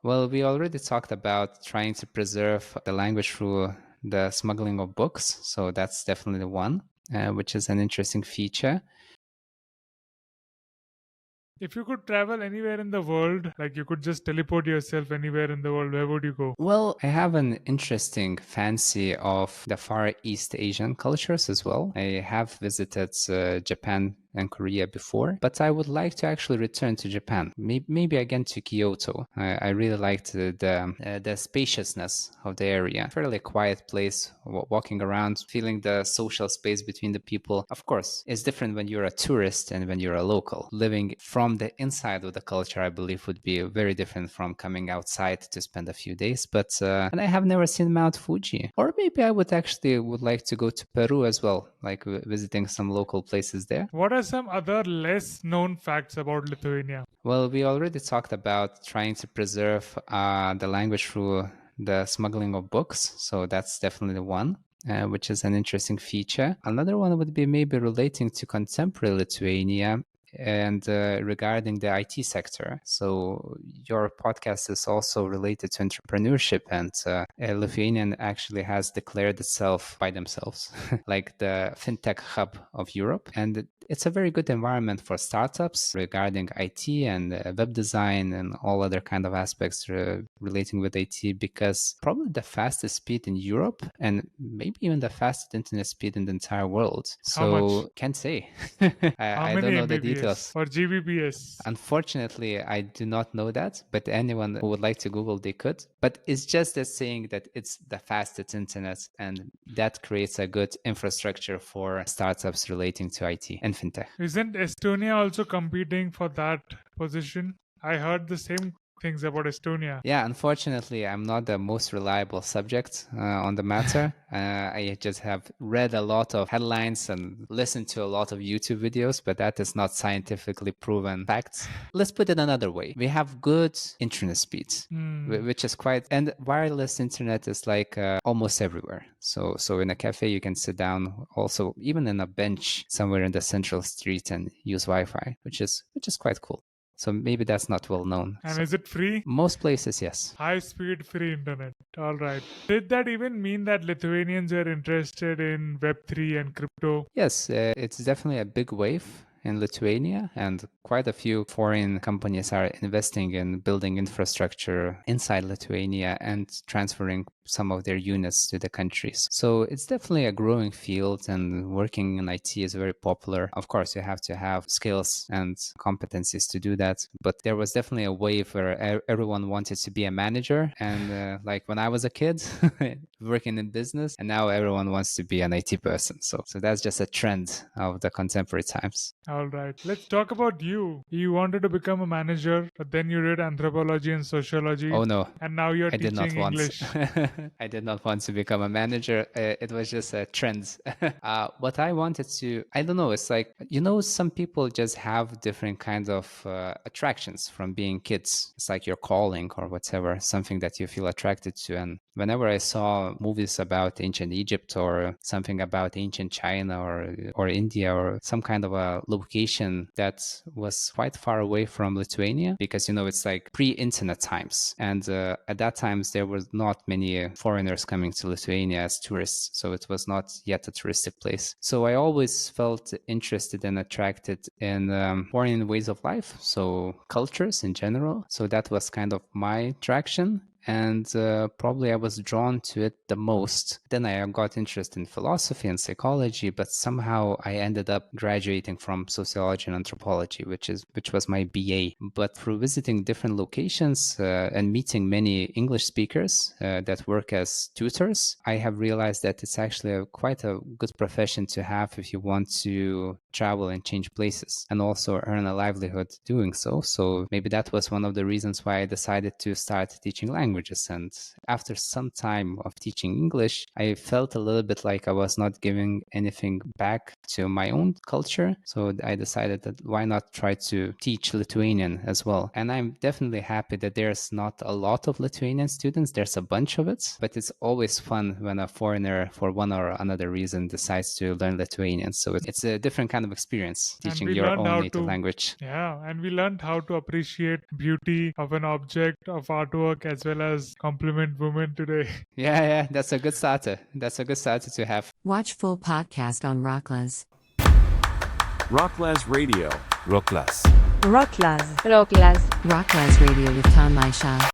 Well, we already talked about trying to preserve the language through the smuggling of books. So that's definitely the one, which is an interesting feature. If you could travel anywhere in the world, like you could just teleport yourself anywhere in the world, where would you go? Well, I have an interesting fancy of the Far East Asian cultures as well. I have visited Japan and Korea before, but I would like to actually return to Japan. Maybe again to Kyoto. I really liked the spaciousness of the area. Fairly quiet place, walking around, feeling the social space between the people. Of course, it's different when you're a tourist and when you're a local. Living from the inside of the culture, I believe, would be very different from coming outside to spend a few days. But and I have never seen Mount Fuji, or maybe I would like to go to Peru as well, like visiting some local places there. What are some other less known facts about Lithuania? Well, we already talked about trying to preserve the language through the smuggling of books. So that's definitely the one, which is an interesting feature. Another one would be maybe relating to contemporary Lithuania and regarding the IT sector. So your podcast is also related to entrepreneurship, and Lithuania actually has declared itself by themselves like the fintech hub of Europe. And it's a very good environment for startups regarding IT and web design and all other kind of aspects relating with IT, because probably the fastest speed in Europe and maybe even the fastest internet speed in the entire world. How much? So can't say. How I don't many know the Mbps details. or Gbps? Unfortunately, I do not know that, but anyone who would like to Google, they could. But it's just as saying that it's the fastest internet, and that creates a good infrastructure for startups relating to IT and fintech. Isn't Estonia also competing for that position? I heard the same things about Estonia. Yeah, unfortunately, I'm not the most reliable subject on the matter. I just have read a lot of headlines and listened to a lot of YouTube videos, but that is not scientifically proven facts. Let's put it another way. We have good internet speeds, Hmm. which is quite, and wireless internet is like almost everywhere. So in a cafe, you can sit down also, even in a bench somewhere in the central street and use Wi-Fi, which is quite cool. So maybe that's not well known. And So is it free? most places, yes. High speed free internet. All right. Did that even mean that Lithuanians are interested in Web3 and crypto? Yes, it's definitely a big wave in Lithuania, and quite a few foreign companies are investing in building infrastructure inside Lithuania and transferring some of their units to the countries. So it's definitely a growing field, and working in IT is very popular. Of course, you have to have skills and competencies to do that, but there was definitely a wave where everyone wanted to be a manager. And like when I was a kid, working in business, and now everyone wants to be an IT person. So that's just a trend of the contemporary times. All right. Let's talk about you. You wanted to become a manager, but then you did anthropology and sociology, Oh no, and now you're I did not teaching want. English. I did not want to become a manager. It was just a trend. What I wanted to, I don't know. It's like, some people just have different kinds of attractions from being kids. It's like your calling or whatever, something that you feel attracted to. And whenever I saw movies about ancient Egypt or something about ancient China or India or some kind of a location that was quite far away from Lithuania, because it's like pre-internet times, and at that times there were not many foreigners coming to Lithuania as tourists, so it was not yet a touristic place. So I always felt interested and attracted in foreign ways of life, so cultures in general. So that was kind of my attraction, and probably I was drawn to it the most. Then I got interested in philosophy and psychology, but somehow I ended up graduating from sociology and anthropology, which was my BA. But through visiting different locations and meeting many English speakers that work as tutors, I have realized that it's actually quite a good profession to have if you want to travel and change places and also earn a livelihood doing so. So maybe that was one of the reasons why I decided to start teaching language. languages. And after some time of teaching English, I felt a little bit like I was not giving anything back to my own culture. So I decided that why not try to teach Lithuanian as well. And I'm definitely happy that there's not a lot of Lithuanian students. There's a bunch of it, but it's always fun when a foreigner, for one or another reason, decides to learn Lithuanian. So it's a different kind of experience And teaching we your learned own how native to, language. yeah, and we learned how to appreciate beauty of an object of artwork as well as compliment women today. Yeah, that's a good starter. That's a good starter to have. Watch full podcast on Rocklaz. Rocklaz Radio. Rocklaz. Rocklaz. Rocklaz Radio with Tanmay Shah.